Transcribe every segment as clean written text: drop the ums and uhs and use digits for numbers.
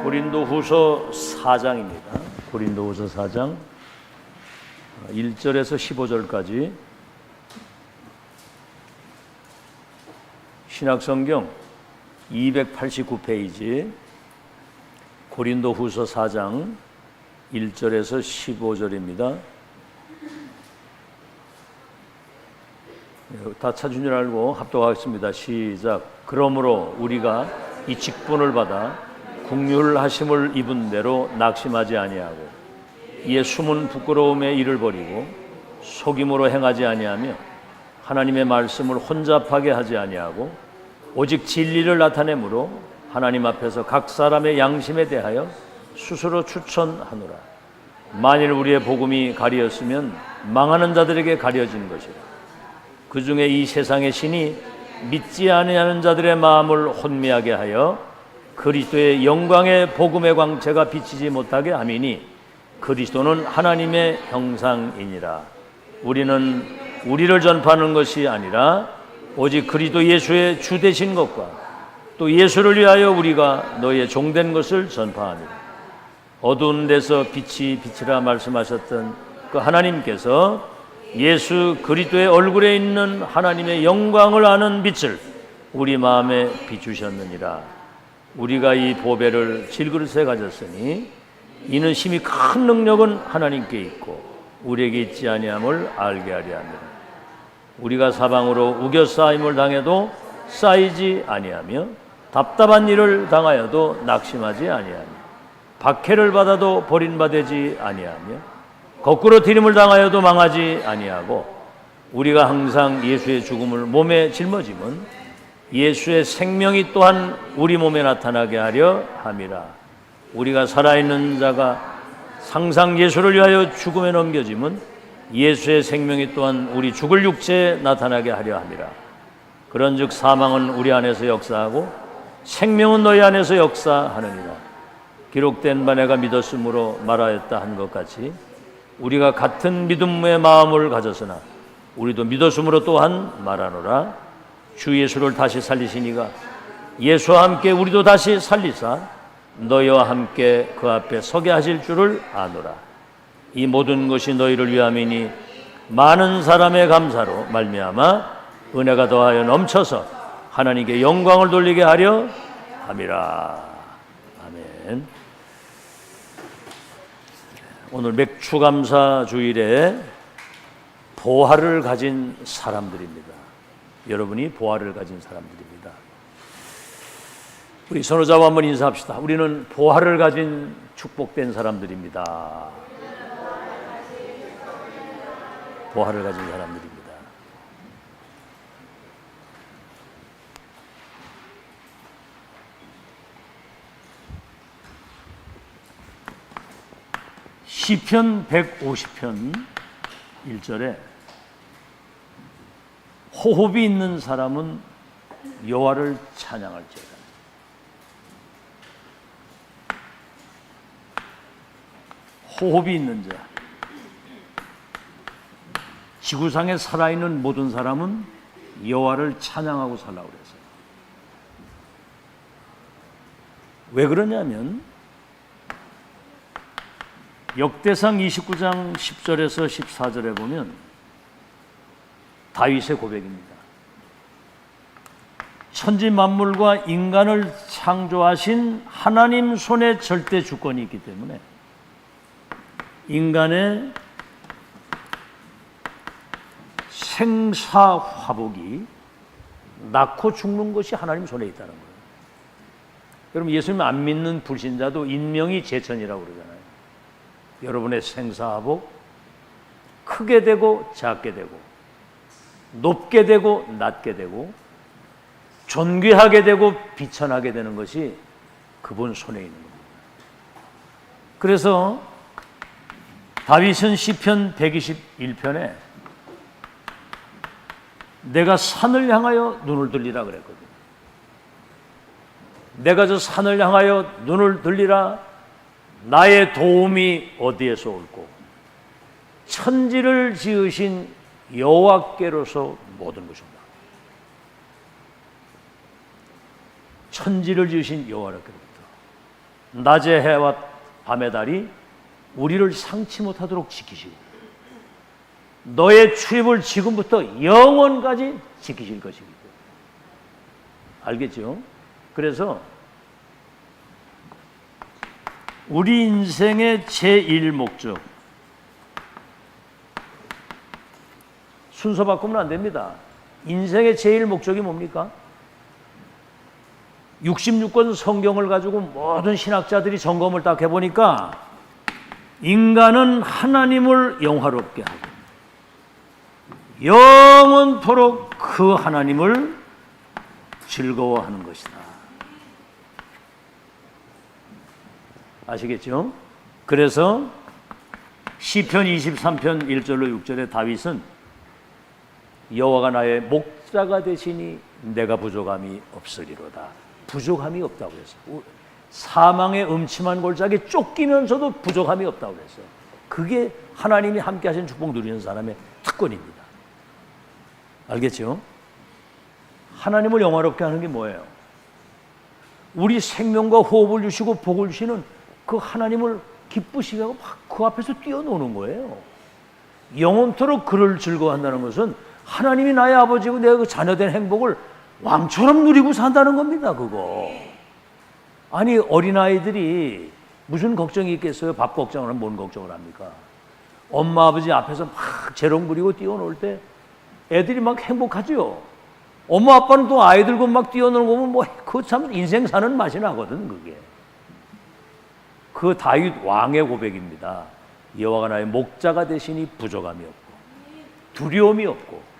고린도후서 4장입니다. 고린도후서 4장 1절에서 15절까지 신약성경 289페이지 고린도후서 4장 1절에서 15절입니다. 다 찾은 줄 알고 합독하겠습니다. 시작. 그러므로 우리가 이 직분을 받아 국률하심을 입은 대로 낙심하지 아니하고 이에 숨은 부끄러움의 일을 버리고 속임으로 행하지 아니하며 하나님의 말씀을 혼잡하게 하지 아니하고 오직 진리를 나타내므로 하나님 앞에서 각 사람의 양심에 대하여 스스로 추천하노라. 만일 우리의 복음이 가리었으면 망하는 자들에게 가려진 것이라. 그 중에 이 세상의 신이 믿지 아니하는 자들의 마음을 혼미하게 하여 그리스도의 영광의 복음의 광채가 비치지 못하게 함이니 그리스도는 하나님의 형상이니라. 우리는 우리를 전파하는 것이 아니라 오직 그리스도 예수의 주 되신 것과 또 예수를 위하여 우리가 너희의 종된 것을 전파하니라. 어두운 데서 빛이 빛이라 말씀하셨던 그 하나님께서 예수 그리스도의 얼굴에 있는 하나님의 영광을 아는 빛을 우리 마음에 비추셨느니라. 우리가 이 보배를 질그릇에 가졌으니 이는 심히 큰 능력은 하나님께 있고 우리에게 있지 아니함을 알게 하려 함이라. 우리가 사방으로 우겨싸임을 당해도 쌓이지 아니하며 답답한 일을 당하여도 낙심하지 아니하며 박해를 받아도 버림받지 아니하며 거꾸로 디림을 당하여도 망하지 아니하고 우리가 항상 예수의 죽음을 몸에 짊어짐은 예수의 생명이 또한 우리 몸에 나타나게 하려 함이라. 우리가 살아있는 자가 항상 예수를 위하여 죽음에 넘겨짐은 예수의 생명이 또한 우리 죽을 육체에 나타나게 하려 함이라. 그런즉 사망은 우리 안에서 역사하고 생명은 너희 안에서 역사하느니라. 기록된 바 내가 믿었으므로 말하였다 한 것 같이 우리가 같은 믿음의 마음을 가졌으나 우리도 믿었으므로 또한 말하노라. 주 예수를 다시 살리시니가 예수와 함께 우리도 다시 살리사 너희와 함께 그 앞에 서게 하실 줄을 아노라. 이 모든 것이 너희를 위함이니 많은 사람의 감사로 말미암아 은혜가 더하여 넘쳐서 하나님께 영광을 돌리게 하려 함이라. 아멘. 오늘 맥추감사 주일에 보화를 가진 사람들입니다. 여러분이 보화를 가진 사람들입니다. 우리 선호자와 한번 인사합시다. 우리는 보화를 가진 축복된 사람들입니다. 보화를 가진 사람들입니다. 시편 150편 1절에 호흡이 있는 사람은 여호와를 찬양할지어다. 호흡이 있는 자, 지구상에 살아있는 모든 사람은 여호와를 찬양하고 살라고 그랬어요. 왜 그러냐면 역대상 29장 10절에서 14절에 보면 다윗의 고백입니다. 천지 만물과 인간을 창조하신 하나님 손에 절대 주권이 있기 때문에 인간의 생사화복이 낳고 죽는 것이 하나님 손에 있다는 거예요. 여러분 예수님 안 믿는 불신자도 인명이 제천이라고 그러잖아요. 여러분의 생사화복 크게 되고 작게 되고 높게 되고 낮게 되고 존귀하게 되고 비천하게 되는 것이 그분 손에 있는 겁니다. 그래서 다윗은 시편 121편에 내가 산을 향하여 눈을 들리라 그랬거든요. 내가 저 산을 향하여 눈을 들리라. 나의 도움이 어디에서 올고 천지를 지으신 여호와께로서 모든 것입니다. 천지를 지으신 여호와로부터 낮의 해와 밤의 달이 우리를 상치 못하도록 지키시고 너의 출입을 지금부터 영원까지 지키실 것입니다. 알겠죠? 그래서 우리 인생의 제1목적 순서 바꾸면 안 됩니다. 인생의 제1목적이 뭡니까? 66권 성경을 가지고 모든 신학자들이 점검을 딱 해보니까 인간은 하나님을 영화롭게 하고 영원토록 그 하나님을 즐거워하는 것이다. 아시겠죠? 그래서 시편 23편 1절로 6절에 다윗은 여호와가 나의 목자가 되시니 내가 부족함이 없으리로다. 부족함이 없다고 그랬어요. 사망의 음침한 골짜기에 쫓기면서도 부족함이 없다고 그랬어요. 그게 하나님이 함께 하신 축복 누리는 사람의 특권입니다. 알겠죠? 하나님을 영화롭게 하는 게 뭐예요? 우리 생명과 호흡을 주시고 복을 주시는 그 하나님을 기쁘시게 하고 막 그 앞에서 뛰어노는 거예요. 영원토록 그를 즐거워한다는 것은 하나님이 나의 아버지고 내가 그 자녀된 행복을 왕처럼 누리고 산다는 겁니다. 그거. 아니 어린아이들이 무슨 걱정이 있겠어요? 밥 걱정을 하면 뭔 걱정을 합니까? 엄마 아버지 앞에서 막 재롱 부리고 뛰어놀 때 애들이 막 행복하죠. 엄마 아빠는 또 아이 들고 막 뛰어노는 거 보면 뭐 그거 참 인생 사는 맛이 나거든. 그게 그 다윗 왕의 고백입니다. 여호와가 나의 목자가 되시니 부족함이 없고 두려움이 없고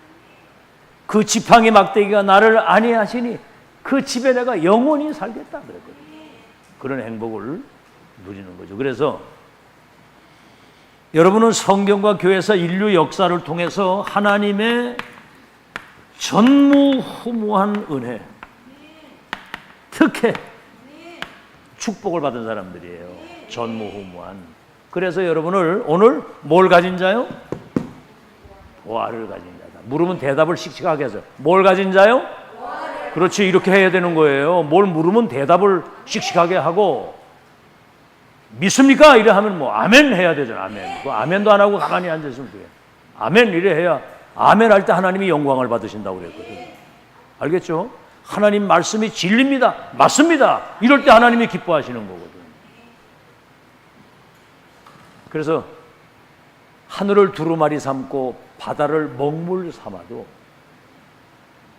그 지팡이 막대기가 나를 안위하시니 그 집에 내가 영원히 살겠다 그랬거든요. 그런 행복을 누리는 거죠. 그래서 여러분은 성경과 교회에서 인류 역사를 통해서 하나님의 전무후무한 은혜, 특혜, 축복을 받은 사람들이에요. 전무후무한. 그래서 여러분을 오늘 뭘 가진 자요? 보화를 가진 자다. 물으면 대답을 씩씩하게 해서 뭘 가진 자요? 보화를. 그렇지, 이렇게 해야 되는 거예요. 뭘 물으면 대답을 씩씩하게 하고 믿습니까? 이래 하면 뭐 아멘 해야 되잖아. 아멘. 그 아멘도 안 하고 가만히 앉아 있으면 돼. 아멘 이래 해야 아멘 할 때 하나님이 영광을 받으신다고 그랬거든요. 알겠죠? 하나님 말씀이 진리입니다. 맞습니다. 이럴 때 하나님이 기뻐하시는 거거든요. 그래서 하늘을 두루마리 삼고 바다를 먹물 삼아도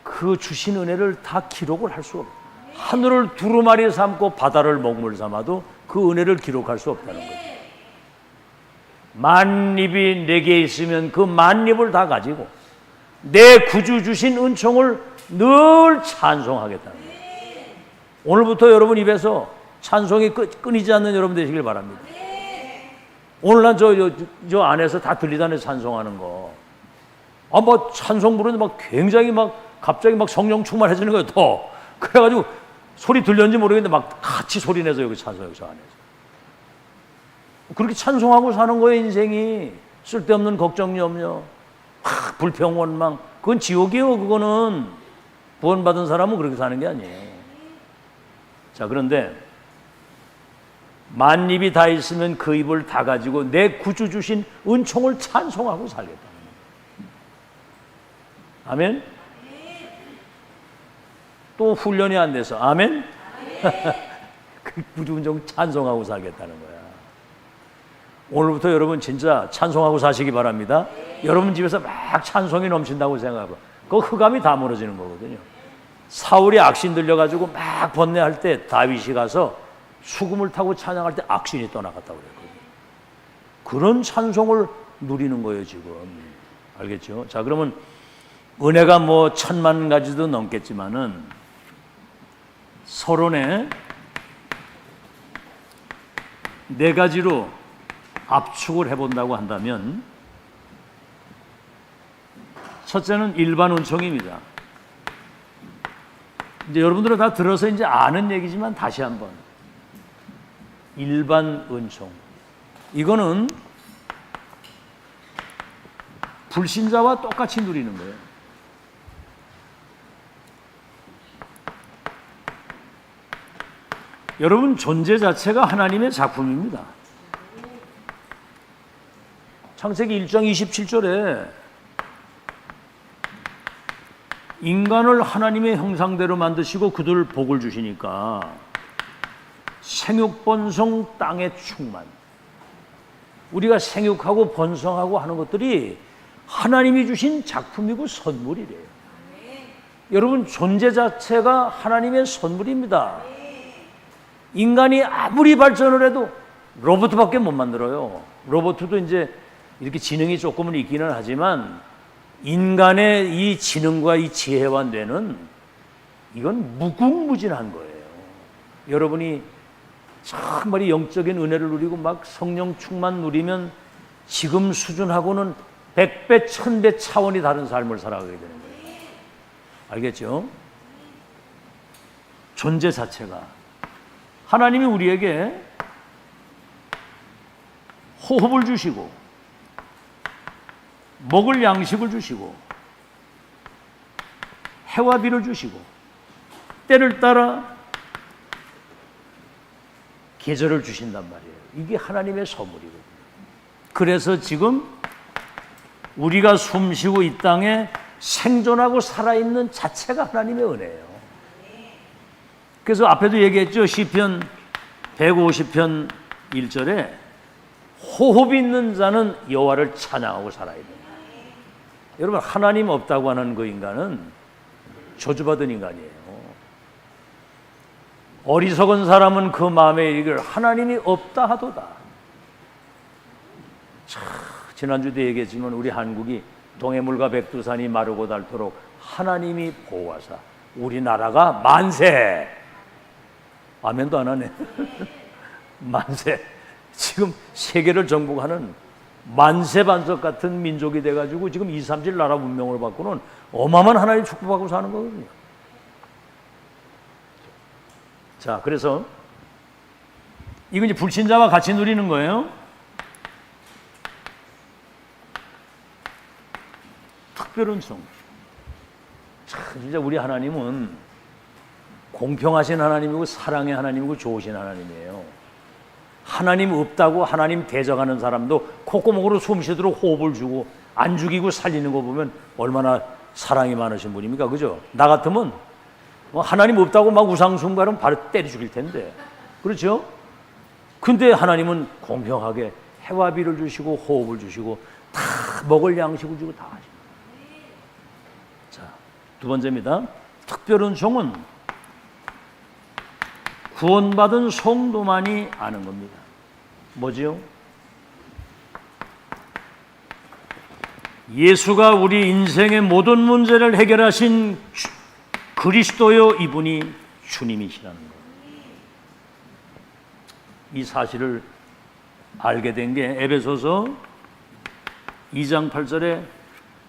그 주신 은혜를 다 기록을 할 수 없어요. 하늘을 두루마리 삼고 바다를 먹물 삼아도 그 은혜를 기록할 수 없다는 거죠. 만입이 내게 있으면 그 만입을 다 가지고 내 구주 주신 은총을 늘 찬송하겠다는 거예요. 오늘부터 여러분 입에서 찬송이 끊이지 않는 여러분 되시길 바랍니다. 오늘 난 저 안에서 다 들리다네 찬송하는 거. 뭐 찬송 부르는데 막 굉장히 막 갑자기 막 성령 충만해지는 거예요. 더 그래가지고 소리 들렸는지 모르겠는데 막 같이 소리 내서 여기 찬송해요. 저 안에서 그렇게 찬송하고 사는 거예요. 인생이 쓸데없는 걱정 염려, 불평 원망, 그건 지옥이에요. 그거는 구원받은 사람은 그렇게 사는 게 아니에요. 자, 그런데 만입이 다 있으면 그 입을 다 가지고 내 구주 주신 은총을 찬송하고 살겠다는 거예요. 아멘? 또 훈련이 안 돼서 아멘? 그 구주 은총 찬송하고 살겠다는 거야. 오늘부터 여러분 진짜 찬송하고 사시기 바랍니다. 여러분 집에서 막 찬송이 넘친다고 생각하고 그 흑암이 다 무너지는 거거든요. 사울이 악신 들려가지고 막 번뇌할 때 다윗이 가서 수금을 타고 찬양할 때 악신이 떠나갔다고 그랬거든요. 그런 찬송을 누리는 거예요 지금. 알겠죠? 자, 그러면 은혜가 뭐 1000만 가지도 넘겠지만은 서론에 4가지로 압축을 해본다고 한다면 첫째는 일반 은총입니다. 이제 여러분들은 다 들어서 이제 아는 얘기지만 다시 한번 일반 은총, 이거는 불신자와 똑같이 누리는 거예요. 여러분, 존재 자체가 하나님의 작품입니다. 창세기 1장 27절에 인간을 하나님의 형상대로 만드시고 그들 복을 주시니까 생육 번성 땅의 충만, 우리가 생육하고 번성하고 하는 것들이 하나님이 주신 작품이고 선물이래요. 여러분, 존재 자체가 하나님의 선물입니다. 인간이 아무리 발전을 해도 로봇밖에 못 만들어요. 로봇도 이제 이렇게 지능이 조금은 있기는 하지만 인간의 이 지능과 이 지혜와 뇌는 이건 무궁무진한 거예요. 여러분이 정말 영적인 은혜를 누리고 막 성령 충만 누리면 지금 수준하고는 100배, 1000배 차원이 다른 삶을 살아가게 되는 거예요. 알겠죠? 존재 자체가 하나님이 우리에게 호흡을 주시고 먹을 양식을 주시고 해와 비를 주시고 때를 따라 계절을 주신단 말이에요. 이게 하나님의 선물이거든요. 그래서 지금 우리가 숨쉬고 이 땅에 생존하고 살아있는 자체가 하나님의 은혜예요. 그래서 앞에도 얘기했죠. 시편 150편 1절에 호흡이 있는 자는 여호와를 찬양하고 살아야 된다. 여러분, 하나님 없다고 하는 그 인간은 저주받은 인간이에요. 어리석은 사람은 그 마음에 이르기를 하나님이 없다 하도다. 지난주도 얘기했지만 우리 한국이 동해물과 백두산이 마르고 닳도록 하나님이 보호하사 우리나라가 만세. 아멘도 안 하네. 만세. 지금 세계를 정복하는 만세반석 같은 민족이 돼가지고 지금 2, 3질 나라 문명을 받고는 어마어마한 하나님 축복하고 사는 거거든요. 자, 그래서 이건 이제 불신자와 같이 누리는 거예요. 특별한 성. 참, 진짜 우리 하나님은 공평하신 하나님이고 사랑의 하나님이고 좋으신 하나님이에요. 하나님 없다고 하나님 대적하는 사람도 콧구멍으로 숨 쉬도록 호흡을 주고 안 죽이고 살리는 거 보면 얼마나 사랑이 많으신 분입니까? 그죠? 나 같으면 하나님 없다고 막 우상숭배하면 바로 때려 죽일 텐데. 그렇죠? 근데 하나님은 공평하게 해와 비를 주시고 호흡을 주시고 다 먹을 양식을 주고 다 하십니다. 자, 두 번째입니다. 특별한 종은 구원받은 성도만이 아는 겁니다. 뭐지요? 예수가 우리 인생의 모든 문제를 해결하신 그리스도요, 이분이 주님이시라는 거예요. 이 사실을 알게 된 게 에베소서 2장 8절에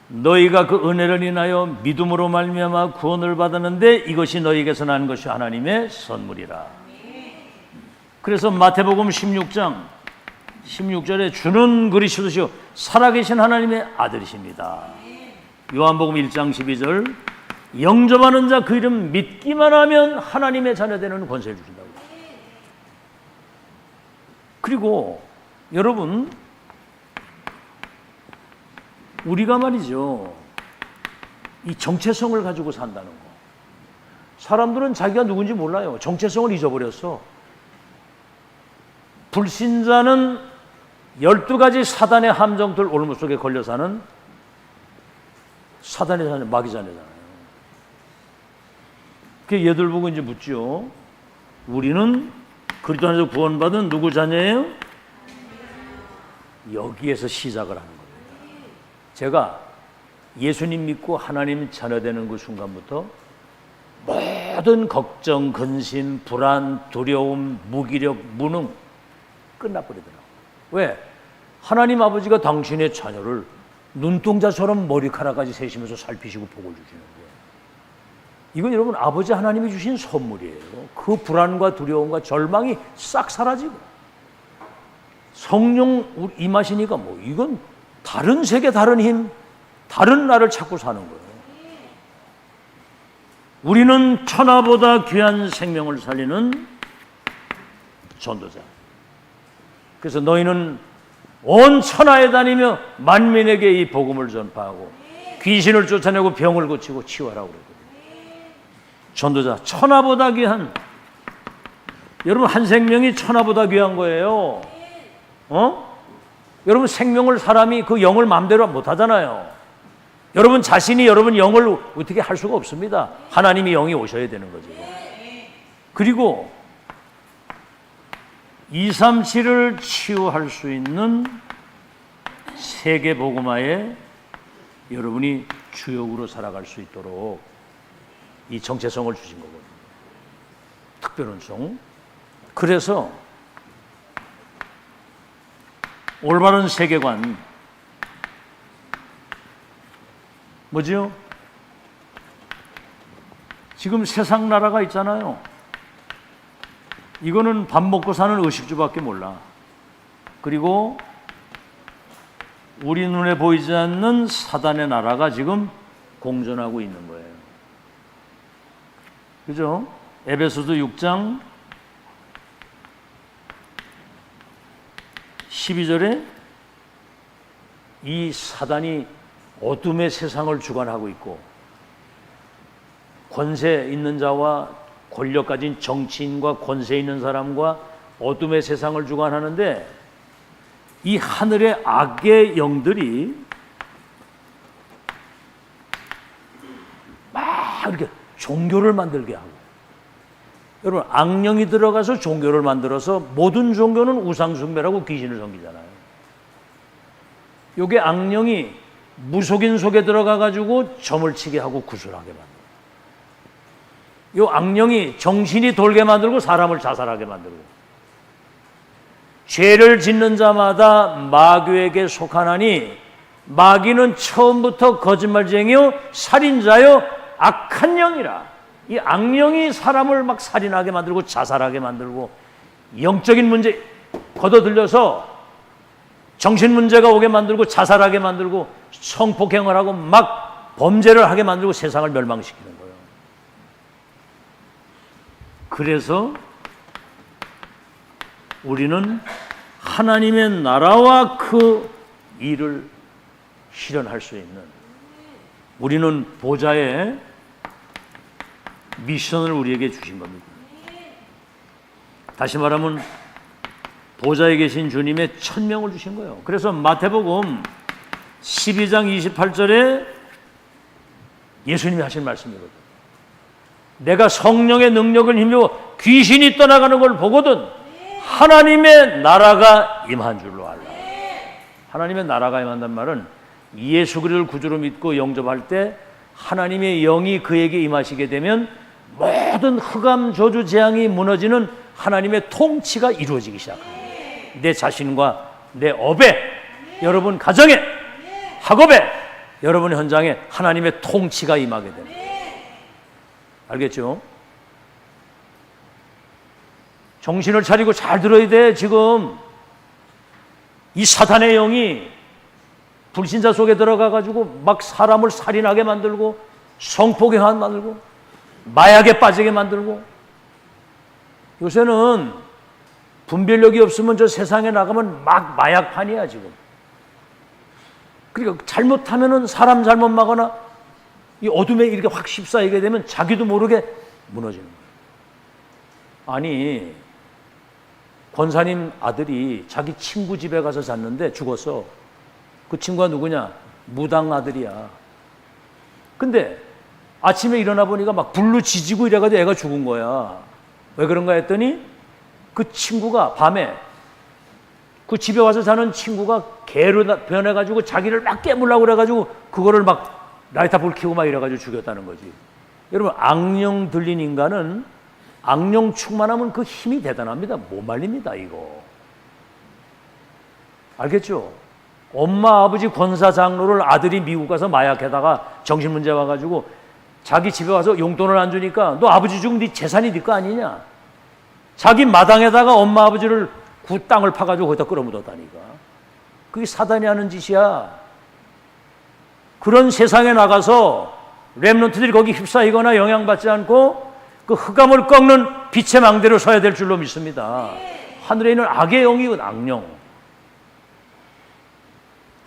너희가 그 은혜를 인하여 믿음으로 말미암아 구원을 받았는데 이것이 너희에게서 난 것이 하나님의 선물이라. 그래서 마태복음 16장 16절에 주는 그리스도시요 살아계신 하나님의 아들이십니다. 요한복음 1장 12절 영접하는 자 그 이름 믿기만 하면 하나님의 자녀되는 권세를 주신다고. 그리고 여러분, 우리가 말이죠, 이 정체성을 가지고 산다는 거. 사람들은 자기가 누군지 몰라요. 정체성을 잊어버렸어. 불신자는 12가지 사단의 함정들 올무 속에 걸려 사는 사단의 자녀, 마귀 자녀잖아요. 그 얘들 보고 이제 묻죠. 우리는 그리스도 안에서 구원받은 누구 자녀예요? 여기에서 시작을 하는 겁니다. 제가 예수님 믿고 하나님 자녀 되는 그 순간부터 모든 걱정, 근심, 불안, 두려움, 무기력, 무능 끝나버리더라고요. 왜? 하나님 아버지가 당신의 자녀를 눈동자처럼 머리카락까지 세시면서 살피시고 복을 주시는 거예요. 이건 여러분 아버지 하나님이 주신 선물이에요. 그 불안과 두려움과 절망이 싹 사라지고 성령 임하시니까 뭐 이건 다른 세계, 다른 힘, 다른 나를 찾고 사는 거예요. 우리는 천하보다 귀한 생명을 살리는 전도자. 그래서 너희는 온 천하에 다니며 만민에게 이 복음을 전파하고 귀신을 쫓아내고 병을 고치고 치유하라고 그러거든요. 전도자, 천하보다 귀한, 여러분 한 생명이 천하보다 귀한 거예요. 여러분 생명을 사람이 그 영을 마음대로 못 하잖아요. 여러분 자신이 여러분 영을 어떻게 할 수가 없습니다. 하나님이 영이 오셔야 되는 거죠. 그리고 237을 치유할 수 있는 세계 복음화에 여러분이 주역으로 살아갈 수 있도록 이 정체성을 주신 거거든요. 특별한성. 그래서 올바른 세계관 뭐지요? 지금 세상 나라가 있잖아요. 이거는 밥 먹고 사는 의식주밖에 몰라. 그리고 우리 눈에 보이지 않는 사단의 나라가 지금 공존하고 있는 거예요. 그죠? 에베소서 6장 12절에 이 사단이 어둠의 세상을 주관하고 있고 권세 있는 자와 권력 가진 정치인과 권세 있는 사람과 어둠의 세상을 주관하는데 이 하늘의 악의 영들이 막 이렇게 종교를 만들게 하고, 여러분 악령이 들어가서 종교를 만들어서 모든 종교는 우상숭배라고 귀신을 섬기잖아요. 요게 악령이 무속인 속에 들어가 가지고 점을 치게 하고 구술하게 만들고, 요 악령이 정신이 돌게 만들고 사람을 자살하게 만들고, 죄를 짓는 자마다 마귀에게 속하나니 마귀는 처음부터 거짓말쟁이요 살인자요 악한 영이라. 이 악령이 사람을 막 살인하게 만들고 자살하게 만들고 영적인 문제 걷어들려서 정신 문제가 오게 만들고 자살하게 만들고 성폭행을 하고 막 범죄를 하게 만들고 세상을 멸망시키는 거예요. 그래서 우리는 하나님의 나라와 그 일을 실현할 수 있는, 우리는 보좌의 미션을 우리에게 주신 겁니다. 다시 말하면 보좌에 계신 주님의 천명을 주신 거예요. 그래서 마태복음 12장 28절에 예수님이 하신 말씀이거든요. 내가 성령의 능력을 힘입어 귀신이 떠나가는 걸 보거든 하나님의 나라가 임한 줄로 알라. 하나님의 나라가 임한다는 말은 예수 그리스도를 구주로 믿고 영접할 때 하나님의 영이 그에게 임하시게 되면 모든 흑암 저주 재앙이 무너지는 하나님의 통치가 이루어지기 시작합니다. 내 자신과 내 업에, 여러분 가정에, 학업에, 여러분 현장에 하나님의 통치가 임하게 됩니다. 알겠죠? 정신을 차리고 잘 들어야 돼. 지금 이 사단의 영이 불신자 속에 들어가 가지고 막 사람을 살인하게 만들고 성폭행하게 만들고 마약에 빠지게 만들고, 요새는 분별력이 없으면 저 세상에 나가면 막 마약판이야 지금. 그러니까 잘못하면은 사람 잘못 막거나 이 어둠에 이렇게 확 휩싸이게 되면 자기도 모르게 무너지는 거예요. 아니, 권사님 아들이 자기 친구 집에 가서 잤는데 죽었어. 그 친구가 누구냐? 무당 아들이야. 근데 아침에 일어나 보니까 막 불로 지지고 이래가지고 애가 죽은 거야. 왜 그런가 했더니 그 친구가 밤에 그 집에 와서 자는 친구가 개로 변해가지고 자기를 막 깨물라고 그래가지고 그거를 막 라이터 불 켜고 막 이래가지고 죽였다는 거지. 여러분, 악령 들린 인간은 악령 충만하면 그 힘이 대단합니다. 못 말립니다, 이거. 알겠죠? 엄마, 아버지 권사 장로를 아들이 미국 가서 마약에다가 정신문제 와가지고 자기 집에 와서 용돈을 안 주니까 너 아버지 죽으면 네 재산이 네 거 아니냐? 자기 마당에다가 엄마, 아버지를 구 땅을 파가지고 거기다 끌어묻었다니까. 그게 사단이 하는 짓이야. 그런 세상에 나가서 렘넌트들이 거기 휩싸이거나 영향받지 않고 그 흑암을 꺾는 빛의 망대로 서야 될 줄로 믿습니다. 하늘에 있는 악의 영이건 악령.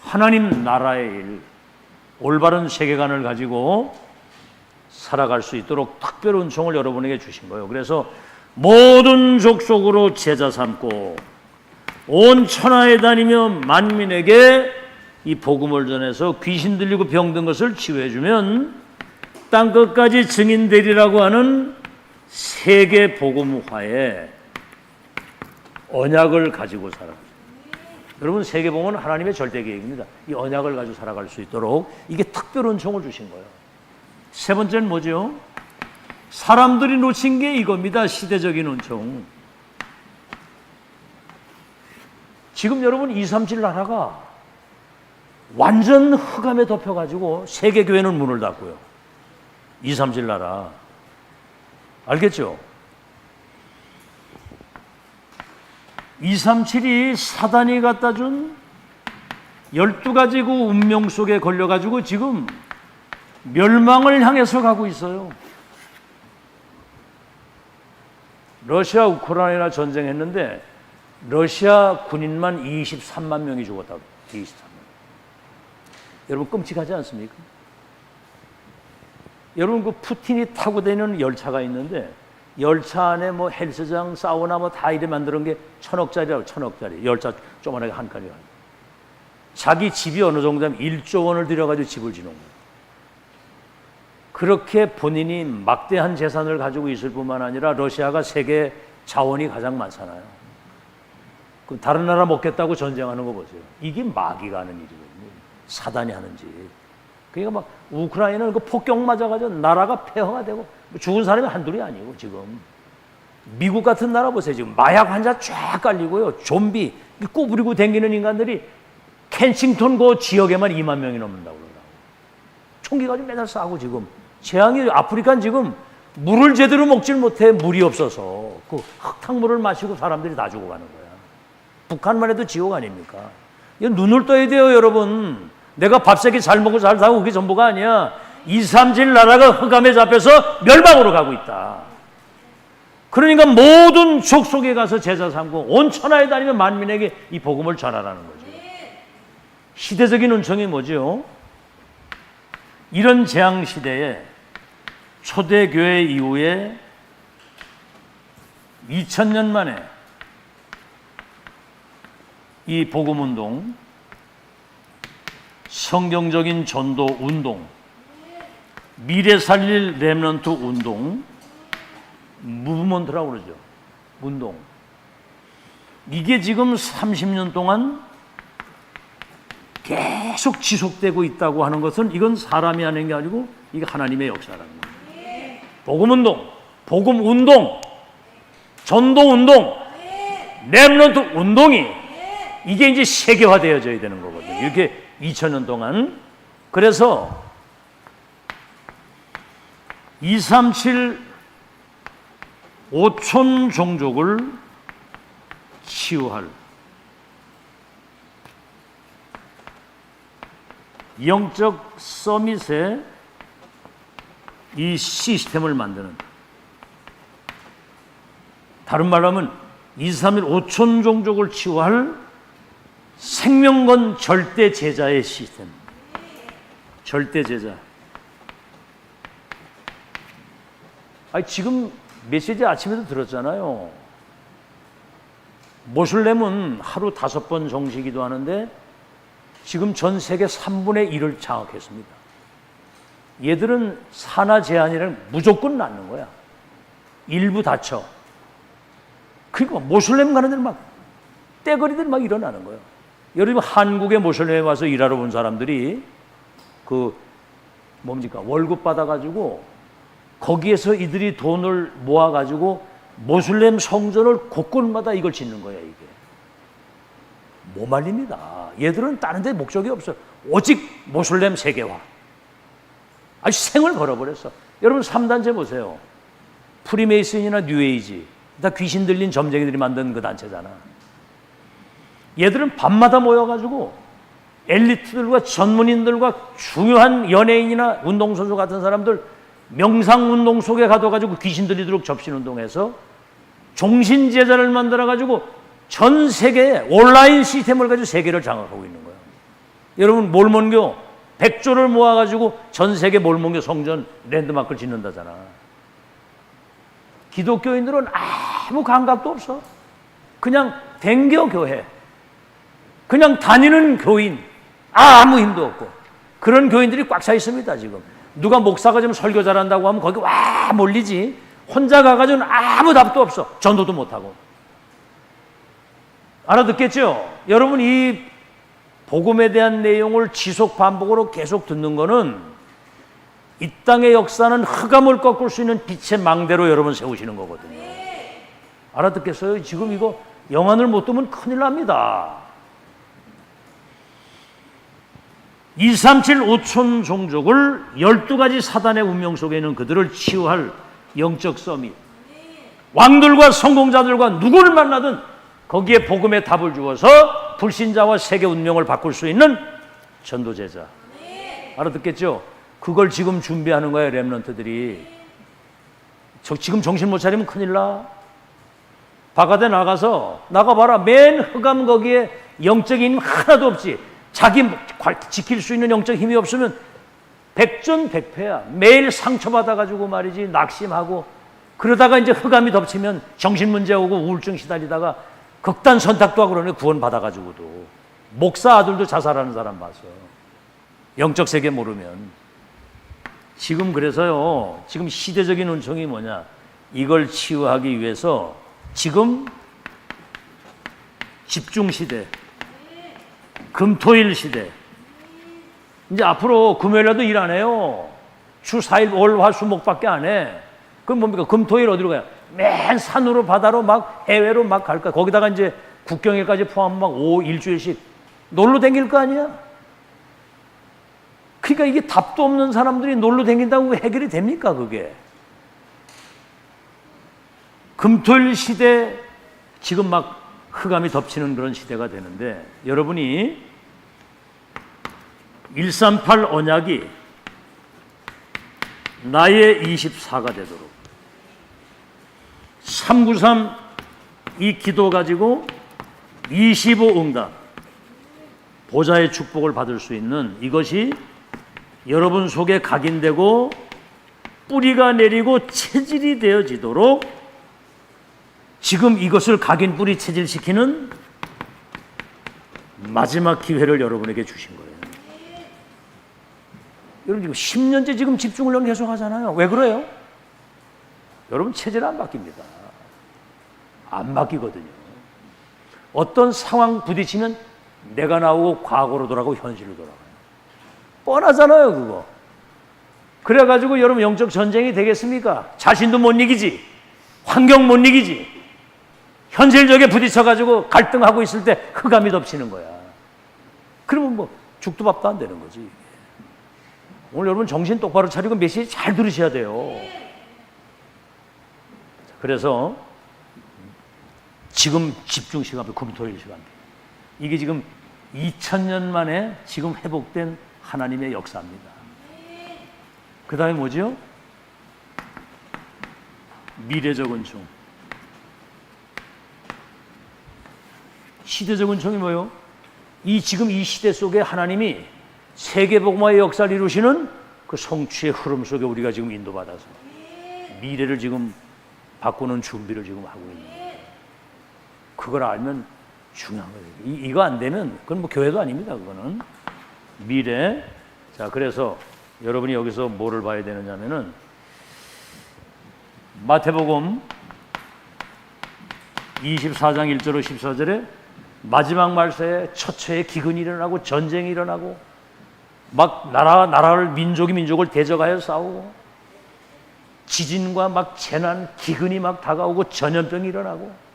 하나님 나라의 일, 올바른 세계관을 가지고 살아갈 수 있도록 특별한 은총을 여러분에게 주신 거예요. 그래서 모든 족속으로 제자 삼고 온 천하에 다니며 만민에게 이 복음을 전해서 귀신 들리고 병든 것을 치유해 주면 땅 끝까지 증인되리라고 하는 세계 복음화의 언약을 가지고 살아가요. 여러분, 세계 복음은 하나님의 절대 계획입니다. 이 언약을 가지고 살아갈 수 있도록 이게 특별 은총을 주신 거예요. 세 번째는 뭐죠? 사람들이 놓친 게 이겁니다. 시대적인 은총. 지금 여러분 237 나라가 완전 흑암에 덮여가지고 세계교회는 문을 닫고요. 237 나라. 알겠죠? 237이 사단이 갖다 준 12가지 그 운명 속에 걸려가지고 지금 멸망을 향해서 가고 있어요. 러시아 우크라이나 전쟁했는데 러시아 군인만 23만 명이 죽었다고. 23만. 여러분 끔찍하지 않습니까? 여러분 그 푸틴이 타고 다니는 열차가 있는데 열차 안에 뭐 헬스장, 사우나 뭐 다 이래 만드는 게 1,000억짜리라고. 1,000억짜리 열차 조그만하게 한 칸이. 자기 집이 어느 정도 되면 1조 원을 들여가지고 집을 지는 거예요. 그렇게 본인이 막대한 재산을 가지고 있을 뿐만 아니라 러시아가 세계 자원이 가장 많잖아요. 그 다른 나라 먹겠다고 전쟁하는 거 보세요. 이게 마귀가 하는 일이거든요. 사단이 하는 짓. 그러니까 막 우크라이나는 그 폭격 맞아가지고 나라가 폐허가 되고 죽은 사람이 한둘이 아니고 지금 미국 같은 나라 보세요. 지금 마약 환자 쫙 깔리고요. 좀비 꾸부리고 다니는 인간들이 켄싱턴 그 지역에만 2만 명이 넘는다고 그러더라고요. 총기 가지고 맨날 쏴고 지금 재앙이 아프리카는 지금 물을 제대로 먹질 못해. 물이 없어서 그 흙탕물을 마시고 사람들이 다 죽어가는 거야. 북한만 해도 지옥 아닙니까? 이거 눈을 떠야 돼요, 여러분. 내가 밥새끼 잘 먹고 잘 사고 그게 전부가 아니야. 237 나라가 흑암에 잡혀서 멸망으로 가고 있다. 그러니까 모든 족속에 가서 제자 삼고 온 천하에 다니며 만민에게 이 복음을 전하라는 거죠. 시대적인 은총이 뭐죠? 이런 재앙 시대에 초대교회 이후에 2000년 만에 이 복음운동, 성경적인 전도 운동, 미래 살릴 렘넌트 운동, 무브먼트라고 그러죠. 운동. 이게 지금 30년 동안 계속 지속되고 있다고 하는 것은 이건 사람이 하는 게 아니고 이게 하나님의 역사라는 거예요. 복음운동, 복음운동, 전도운동, 렘넌트 운동이 이게 이제 세계화되어져야 되는 거거든요. 이렇게 2000년 동안. 그래서 237 5천 종족을 치유할 영적 서밋에 이 시스템을 만드는, 다른 말로 하면 231 5천 종족을 치유할 생명건 절대 제자의 시스템. 절대 제자. 아니, 지금 메시지 아침에도 들었잖아요. 모슬렘은 하루 5번 정시기도 하는데 지금 전 세계 3분의 1을 장악했습니다. 얘들은 산하 제한이라는 무조건 낳는 거야. 일부 다쳐. 그러니까 모슬렘 가는 데는 막 떼거리들 막 일어나는 거예요. 여러분, 한국에 모슬렘에 와서 일하러 온 사람들이 월급 받아가지고 거기에서 이들이 돈을 모아가지고 모슬렘 성전을 곳곳마다 이걸 짓는 거야, 이게. 못 말립니다. 얘들은 다른 데 목적이 없어요. 오직 모슬렘 세계화. 아주 생을 걸어버렸어. 여러분, 3단체 보세요. 프리메이슨이나 뉴에이지. 다 귀신 들린 점쟁이들이 만든 그 단체잖아. 얘들은 밤마다 모여가지고 엘리트들과 전문인들과 중요한 연예인이나 운동선수 같은 사람들 명상운동 속에 가둬가지고 귀신 들리도록 접신운동해서 종신제자를 만들어가지고 전 세계 온라인 시스템을 가지고 세계를 장악하고 있는 거예요. 여러분 몰몬교 100조를 모아가지고 전 세계 몰몬교 성전 랜드마크를 짓는다잖아. 기독교인들은 아무 감각도 없어. 그냥 댕겨 교회, 그냥 다니는 교인, 아무 힘도 없고 그런 교인들이 꽉 차 있습니다. 지금 누가 목사가 좀 설교 잘한다고 하면 거기 와 몰리지. 혼자 가가지고는 아무 답도 없어. 전도도 못하고. 알아듣겠죠? 여러분 이 복음에 대한 내용을 지속 반복으로 계속 듣는 거는 이 땅의 역사는 흑암을 꺾을 수 있는 빛의 망대로 여러분 세우시는 거거든요. 알아듣겠어요? 지금 이거 영안을 못 두면 큰일 납니다. 237 5천 종족을 12가지 사단의 운명 속에 있는 그들을 치유할 영적 서밋. 왕들과 성공자들과 누구를 만나든 거기에 복음의 답을 주어서 불신자와 세계 운명을 바꿀 수 있는 전도제자. 알아듣겠죠? 그걸 지금 준비하는 거예요, 렘넌트들이. 지금 정신 못 차리면 큰일 나. 바깥에 나가봐라. 맨 흑암 거기에 영적인 힘 하나도 없지. 자기 지킬 수 있는 영적 힘이 없으면 백전백패야. 매일 상처받아가지고 말이지, 낙심하고. 그러다가 이제 흑암이 덮치면 정신 문제 오고 우울증 시달리다가 극단 선택도 하고 그러네. 구원받아가지고도. 목사 아들도 자살하는 사람 봤어. 영적 세계 모르면. 지금 그래서요, 지금 시대적인 은총이 뭐냐, 이걸 치유하기 위해서 지금 집중시대, 금토일 시대. 이제 앞으로 금요일에도 일 안 해요. 주 4일 월, 화, 수, 목밖에 안 해. 그럼 뭡니까? 금토일 어디로 가요? 맨 산으로 바다로 막 해외로 막 갈 거야. 거기다가 이제 국경일까지 포함하면 막 일주일씩 놀러 다닐 거 아니야? 그러니까 이게 답도 없는 사람들이 놀러 다닌다고 해결이 됩니까, 그게? 금토일 시대, 지금 막 흑암이 덮치는 그런 시대가 되는데, 여러분이 138 언약이 나의 24가 되도록 393 이 기도 가지고 25 응답, 보좌의 축복을 받을 수 있는 이것이 여러분 속에 각인되고 뿌리가 내리고 체질이 되어지도록 지금 이것을 각인 뿌리 체질시키는 마지막 기회를 여러분에게 주신 거예요. 여러분 지금 10년째 지금 집중을 계속 하잖아요. 왜 그래요? 여러분 체질 안 바뀝니다. 안 바뀌거든요. 어떤 상황 부딪히면 내가 나오고 과거로 돌아가고 현실로 돌아가요. 뻔하잖아요, 그거. 그래가지고 여러분 영적 전쟁이 되겠습니까? 자신도 못 이기지, 환경 못 이기지, 현실적에 부딪혀가지고 갈등하고 있을 때 흑암이 덮치는 거야. 그러면 뭐 죽도 밥도 안 되는 거지. 오늘 여러분 정신 똑바로 차리고 메시지 잘 들으셔야 돼요. 그래서 지금 집중 시간, 금토일 시간, 이게 지금 2000년 만에 지금 회복된 하나님의 역사입니다. 그 다음에 뭐죠? 미래적 은총. 시대적 은총이 뭐예요? 지금 이 시대 속에 하나님이 세계복음화의 역사를 이루시는 그 성취의 흐름 속에 우리가 지금 인도받아서 미래를 지금 바꾸는 준비를 지금 하고 있는 거예요. 그걸 알면 중요한 거예요. 이거 안 되면 그건 뭐 교회도 아닙니다. 그거는 미래. 자, 그래서 여러분이 여기서 뭐를 봐야 되느냐면은 마태복음 24장 1절로 14절에 마지막 말세에 처처에 기근이 일어나고 전쟁이 일어나고 막 나라를 민족이 민족을 대적하여 싸우고 지진과 막 재난, 기근이 막 다가오고 전염병이 일어나고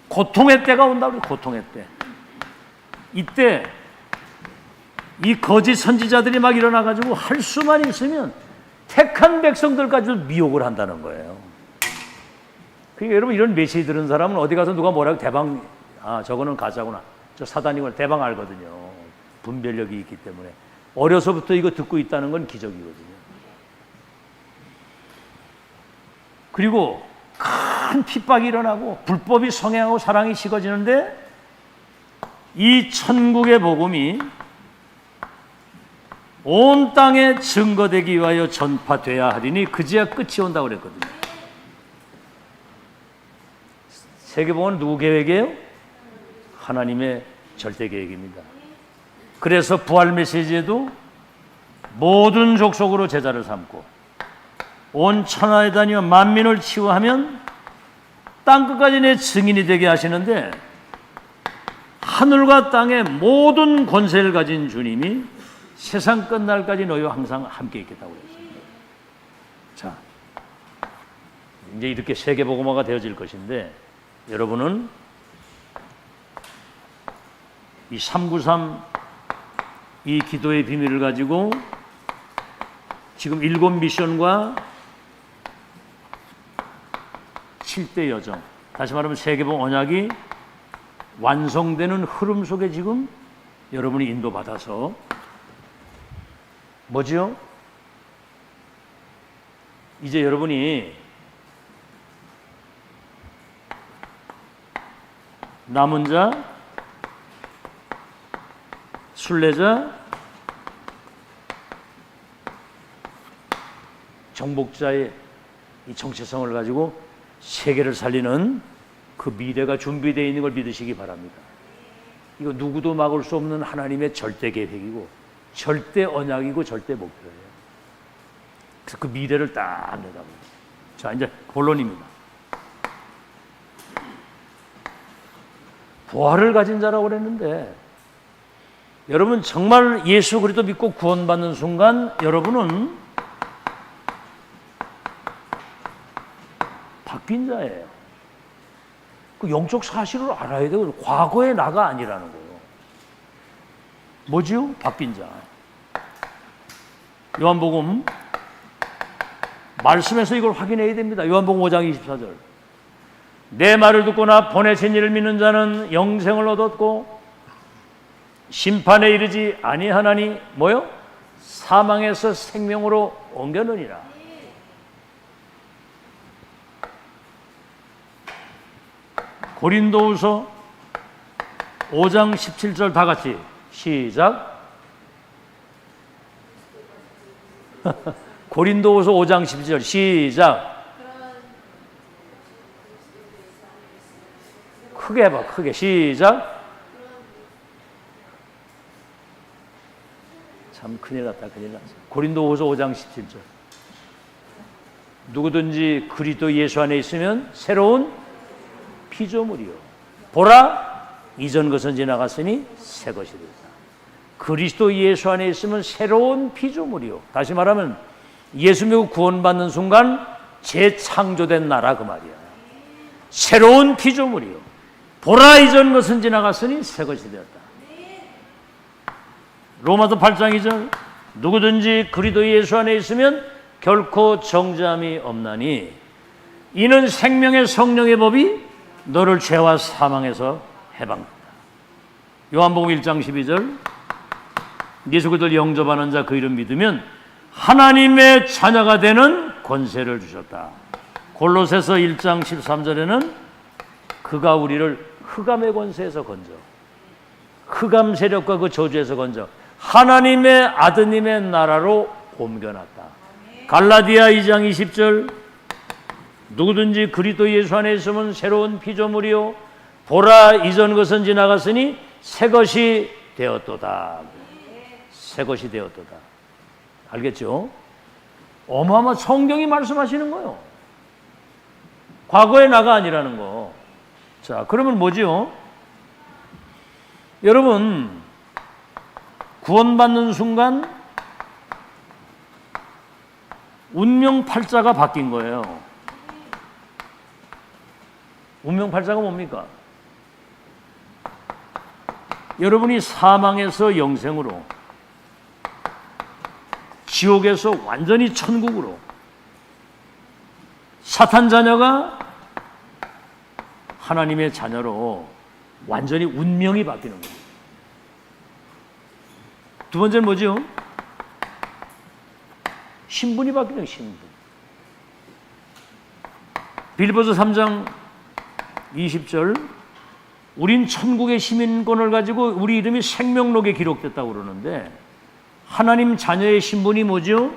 고통의 때가 온다. 우리 고통의 때. 이때 이 거짓 선지자들이 막 일어나가지고 할 수만 있으면 택한 백성들까지도 미혹을 한다는 거예요. 그러니까 여러분 이런 메시지 들은 사람은 어디 가서 누가 뭐라고 대방, 저거는 가짜구나, 저 사단이구나, 대방 알거든요. 분별력이 있기 때문에. 어려서부터 이거 듣고 있다는 건 기적이거든요. 그리고 큰 핍박이 일어나고 불법이 성행하고 사랑이 식어지는데 이 천국의 복음이 온 땅에 증거되기 위하여 전파돼야 하리니 그제야 끝이 온다고 그랬거든요. 세계복음은 누구 계획이에요? 하나님의 절대 계획입니다. 그래서 부활 메시지에도 모든 족속으로 제자를 삼고 온 천하에 다니며 만민을 치유하면 땅끝까지 내 증인이 되게 하시는데 하늘과 땅의 모든 권세를 가진 주님이 세상 끝날까지 너희와 항상 함께 있겠다고 그랬습니다. 자, 이제 이렇게 세계복음화가 되어질 것인데 여러분은 이 393 이 기도의 비밀을 가지고 지금 7 미션과 7대 여정, 다시 말하면 세계복음 언약이 완성되는 흐름 속에 지금 여러분이 인도받아서 뭐지요? 이제 여러분이 남은 자, 순례자, 정복자의 이 정체성을 가지고 세계를 살리는 그 미래가 준비되어 있는 걸 믿으시기 바랍니다. 이거 누구도 막을 수 없는 하나님의 절대 계획이고 절대 언약이고 절대 목표예요. 그래서 그 미래를 딱 내다보고. 자, 이제 본론입니다. 부활을 가진 자라고 그랬는데 여러분 정말 예수 그리스도 믿고 구원받는 순간 여러분은 바뀐 자예요. 그 영적 사실을 알아야 되고 과거의 나가 아니라는 거예요. 뭐지요? 바뀐 자. 요한복음 말씀에서 이걸 확인해야 됩니다. 요한복음 5장 24절. 내 말을 듣고 나 보내신 이를 믿는 자는 영생을 얻었고 심판에 이르지 아니하나니 뭐요? 사망에서 생명으로 옮겨느니라. 고린도후서 5장 17절 다 같이 시작. 고린도후서 5장 17절 시작. 크게 해봐, 크게 시작. 참 큰일 났다, 큰일 났어. 고린도후서 5장 17절. 누구든지 그리스도 예수 안에 있으면 새로운 피조물이요. 보라, 이전 것은 지나갔으니 새 것이 됐다. 그리스도 예수 안에 있으면 새로운 피조물이요. 다시 말하면 예수 믿고 구원받는 순간 재창조된 나라 그 말이야. 새로운 피조물이요. 보라, 이전 것은 지나갔으니 새 것이 되었다. 로마서 8장 2절. 누구든지 그리스도 예수 안에 있으면 결코 정죄함이 없나니 이는 생명의 성령의 법이 너를 죄와 사망에서 해방한다. 요한복음 1장 12절. 예수 그리스도를 영접하는 자 그 이름 믿으면 하나님의 자녀가 되는 권세를 주셨다. 골로새서 1장 13절에는 그가 우리를 흑암의 권세에서 건져, 흑암 세력과 그 저주에서 건져 하나님의 아드님의 나라로 옮겨놨다. 갈라디아 2장 20절. 누구든지 그리스도 예수 안에 있으면 새로운 피조물이요 보라, 이전 것은 지나갔으니 새 것이 되었도다. 새 것이 되었도다. 알겠죠? 어마어마 성경이 말씀하시는 거예요. 과거의 나가 아니라는 거. 자, 그러면 뭐지요? 여러분, 구원받는 순간 운명 팔자가 바뀐 거예요. 운명 팔자가 뭡니까? 여러분이 사망에서 영생으로, 지옥에서 완전히 천국으로, 사탄 자녀가 하나님의 자녀로 완전히 운명이 바뀌는 거예요. 두 번째는 뭐죠? 신분이 바뀌는 신분. 빌립보서 3장 20절, 우린 천국의 시민권을 가지고 우리 이름이 생명록에 기록됐다고 그러는데 하나님 자녀의 신분이 뭐죠?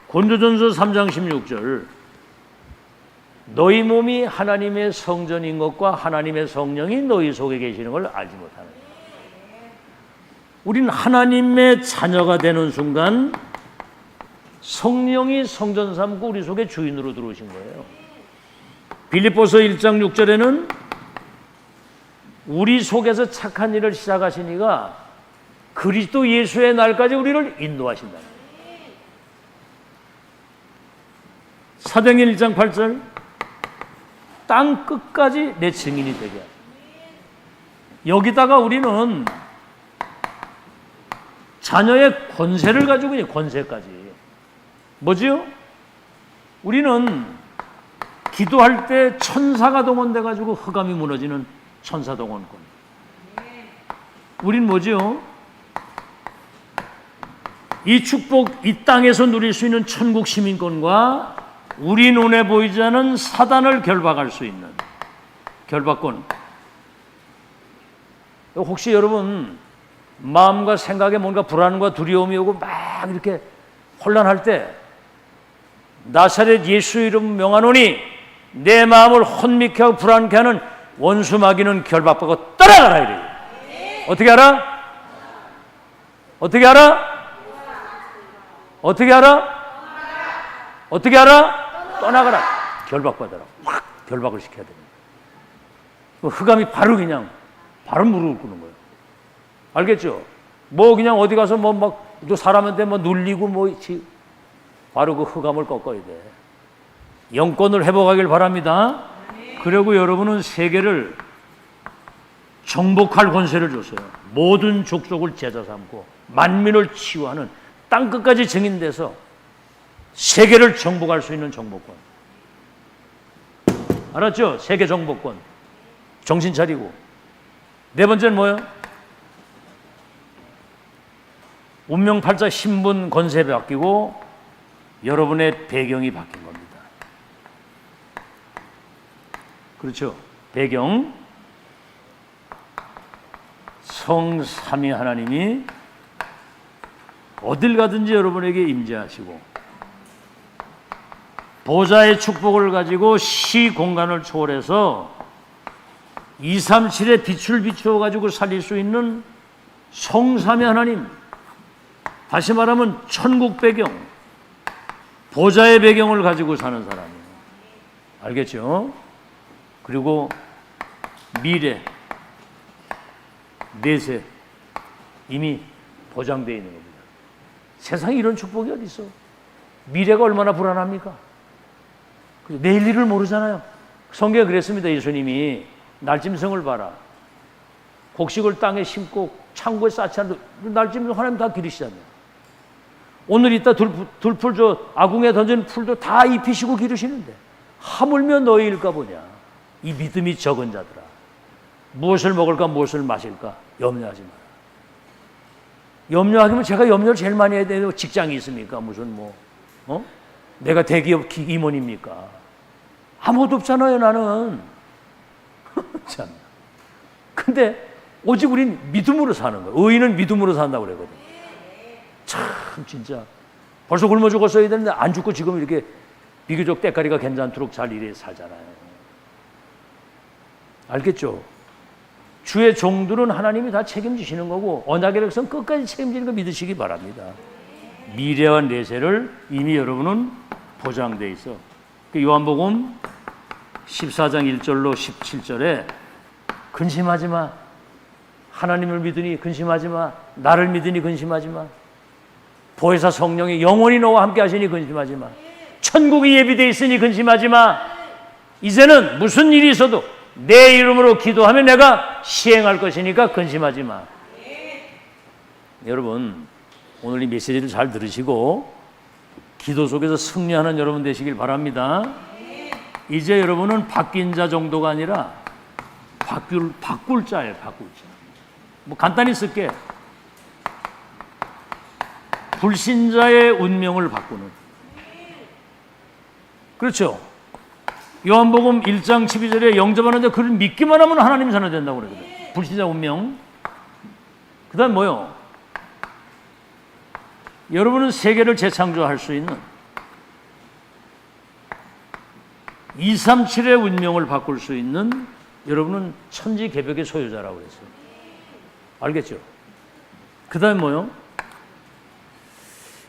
고린도전서 3장 16절, 너희 몸이 하나님의 성전인 것과 하나님의 성령이 너희 속에 계시는 걸 알지 못하는. 우리는 하나님의 자녀가 되는 순간 성령이 성전 삼고 우리 속에 주인으로 들어오신 거예요. 빌립보서 1장 6절에는 우리 속에서 착한 일을 시작하신 이가 그리스도 예수의 날까지 우리를 인도하신다. 사도행전 1장 8절, 땅 끝까지 내 증인이 되게 하소서. 여기다가 우리는 자녀의 권세를 가지고 있는 권세까지. 뭐지요? 우리는 기도할 때 천사가 동원돼 가지고 흑암이 무너지는 천사 동원권. 우린 뭐지요? 이 축복, 이 땅에서 누릴 수 있는 천국 시민권과 우리 눈에 보이지 않는 사단을 결박할 수 있는 결박권. 혹시 여러분 마음과 생각에 뭔가 불안과 두려움이 오고 막 이렇게 혼란할 때 나사렛 예수 이름 명하노니 내 마음을 혼미케 하고 불안케 하는 원수 마귀는 결박받고 떠나가라 이래요. 어떻게 알아? 어떻게 알아? 어떻게 알아? 어떻게 알아? 떠나가라. 결박받아라. 확 결박을 시켜야 됩니다. 흑암이 바로 무릎을 꿇는 거예요. 알겠죠? 뭐 그냥 어디 가서 뭐 막 또 사람한테 뭐 눌리고 뭐 바로 그 흑암을 꺾어야 돼. 영권을 회복하길 바랍니다. 그리고 여러분은 세계를 정복할 권세를 줬어요. 모든 족속을 제자 삼고 만민을 치유하는 땅 끝까지 증인돼서 세계를 정복할 수 있는 정복권. 알았죠? 세계 정복권. 정신 차리고. 네 번째는 뭐예요? 운명팔자 신분 권세 바뀌고 여러분의 배경이 바뀐 겁니다. 그렇죠? 배경. 성삼위 하나님이 어딜 가든지 여러분에게 임재하시고 보좌의 축복을 가지고 시 공간을 초월해서 237의 빛을 비추어 가지고 살릴 수 있는 성삼위 하나님. 다시 말하면 천국 배경, 보좌의 배경을 가지고 사는 사람이에요. 알겠죠? 그리고 미래, 내세 이미 보장되어 있는 겁니다. 세상에 이런 축복이 어디 있어? 미래가 얼마나 불안합니까? 내일 일을 모르잖아요. 성경에 그랬습니다. 예수님이 날짐승을 봐라. 곡식을 땅에 심고 창고에 쌓지 않는 날짐승 하나님 다 기르시잖아요. 오늘 이따 들풀 아궁에 던진 풀도 다 입히시고 기르시는데 하물며 너희일까 보냐. 이 믿음이 적은 자들아. 무엇을 먹을까 무엇을 마실까 염려하지 마라. 염려하기면 제가 염려를 제일 많이 해야 돼요. 직장이 있습니까? 무슨 내가 대기업 임원입니까? 아무것도 없잖아요, 나는. 참. 근데 오직 우린 믿음으로 사는 거예요. 의인은 믿음으로 산다고 그러거든. 참 진짜 벌써 굶어 죽었어야 되는데 안 죽고 지금 이렇게 비교적 때까리가 괜찮도록 잘 이래 살잖아요. 알겠죠? 주의 종들은 하나님이 다 책임지시는 거고 언약의 백성 끝까지 책임지는 거 믿으시기 바랍니다. 미래와 내세를 이미 여러분은 보장되어 있어. 요한복음 14장 1절로 17절에 근심하지 마. 하나님을 믿으니 근심하지 마. 나를 믿으니 근심하지 마. 보혜사 성령이 영원히 너와 함께 하시니 근심하지 마. 천국이 예비되어 있으니 근심하지 마. 이제는 무슨 일이 있어도 내 이름으로 기도하면 내가 시행할 것이니까 근심하지 마. 여러분 오늘 이 메시지를 잘 들으시고 기도 속에서 승리하는 여러분 되시길 바랍니다. 이제 여러분은 바뀐 자 정도가 아니라 바꿀 자예요. 바꿀 자. 뭐 간단히 쓸게. 불신자의 운명을 바꾸는. 그렇죠? 요한복음 1장 12절에 영접하는데 그를 믿기만 하면 하나님 자녀 된다고 그러거든. 불신자 운명. 그 다음 뭐요? 여러분은 세계를 재창조할 수 있는 237의 운명을 바꿀 수 있는 여러분은 천지개벽의 소유자라고 그랬어요. 알겠죠? 그 다음 뭐요?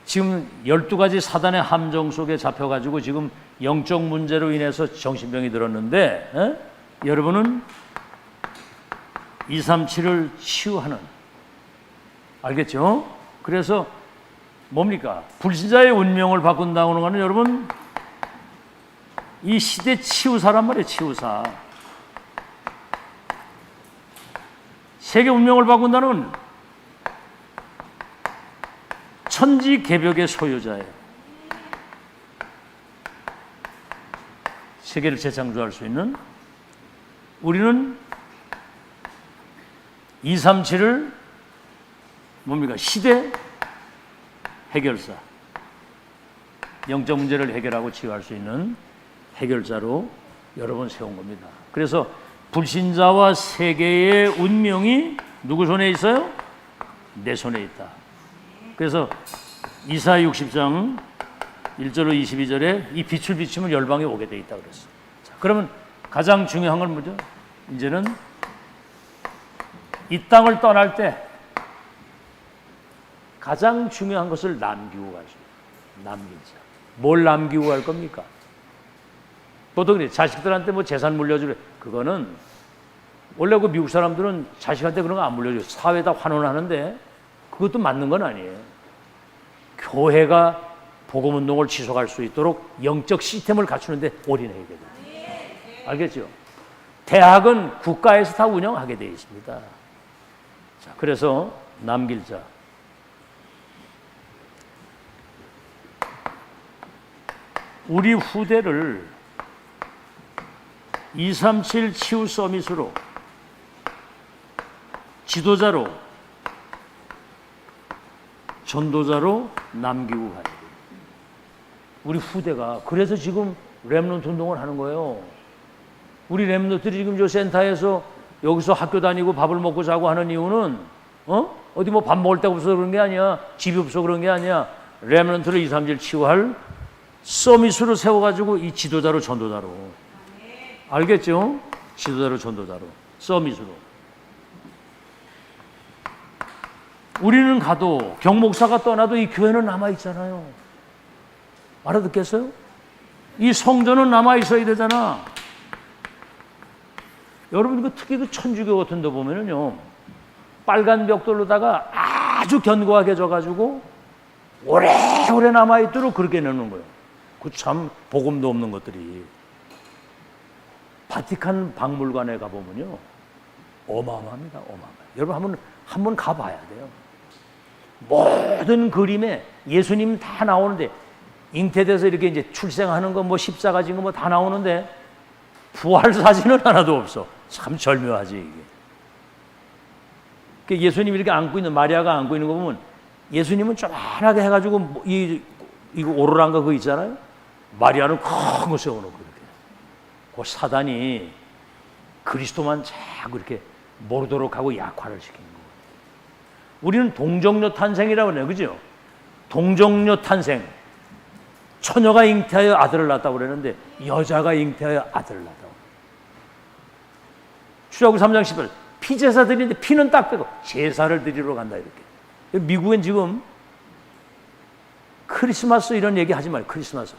지금 12가지 사단의 함정 속에 잡혀가지고 지금 영적 문제로 인해서 정신병이 들었는데 여러분은 237을 치유하는, 알겠죠? 그래서 뭡니까? 불신자의 운명을 바꾼다는 거는 여러분 이 시대 치유사란 말이에요. 치유사. 세계 운명을 바꾼다는 건 천지개벽의 소유자예요. 세계를 재창조할 수 있는, 우리는 237을 뭡니까? 시대 해결사. 영적 문제를 해결하고 치유할 수 있는 해결자로 여러분 세운 겁니다. 그래서 불신자와 세계의 운명이 누구 손에 있어요? 내 손에 있다. 그래서 이사야 60장 1절로 22절에 이 빛을 비추면 열방에 오게 돼 있다 그랬어요. 자, 그러면 가장 중요한 건 뭐죠? 이제는 이 땅을 떠날 때 가장 중요한 것을 남기고 가죠. 남기자. 뭘 남기고 갈 겁니까? 보통 그래. 자식들한테 뭐 재산 물려주래. 그거는 원래 그 미국 사람들은 자식한테 그런 거 안 물려줘요. 사회에다 환원하는데 그것도 맞는 건 아니에요. 교회가 복음운동을 지속할 수 있도록 영적 시스템을 갖추는데 올인해야 되거든요. 알겠죠? 대학은 국가에서 다 운영하게 되어 있습니다. 자, 그래서 남길 자. 우리 후대를 237 치유 서밋으로 지도자로 전도자로 남기고 가야 돼요. 우리 후대가. 그래서 지금 렘넌트 운동을 하는 거예요. 우리 렘넌트들이 지금 저 센터에서 여기서 학교 다니고 밥을 먹고 자고 하는 이유는 어디 뭐 밥 먹을 데가 없어서 그런 게 아니야. 집이 없어서 그런 게 아니야. 렘넌트를 237 치유할 서밋으로 세워가지고 이 지도자로 전도자로. 알겠죠? 지도자로 전도자로 서밋으로. 우리는 가도 경목사가 떠나도 이 교회는 남아있잖아요. 알아듣겠어요? 이 성전은 남아있어야 되잖아. 여러분 그 특히 그 천주교 같은 데 보면은요 빨간 벽돌로다가 아주 견고하게 져가지고 오래오래 남아있도록 그렇게 내놓는 거예요. 그 참 복음도 없는 것들이. 바티칸 박물관에 가보면요 어마어마합니다. 어마어마해요. 여러분 한번 가봐야 돼요. 모든 그림에 예수님 다 나오는데 잉태돼서 이렇게 이제 출생하는 거 뭐 십자가 진 거 뭐 다 나오는데 부활 사진은 하나도 없어. 참 절묘하지 이게. 그러니까 예수님이 이렇게 안고 있는, 마리아가 안고 있는 거 보면 예수님은 조만하게 해가지고 이거 오로라인가 그거 있잖아요. 마리아는 큰 거 세워놓고 이렇게. 그 사단이 그리스도만 자꾸 이렇게 모르도록 하고 약화를 시키는 거예요. 우리는 동정녀 탄생이라고 해요. 그죠? 동정녀 탄생. 처녀가 잉태하여 아들을 낳았다고 그러는데 여자가 잉태하여 아들을 낳았다고. 출애굽기 3장 10절. 피제사 드리는데 피는 딱 빼고 제사를 드리러 간다 이렇게. 미국엔 지금 크리스마스 이런 얘기 하지 말고 크리스마스.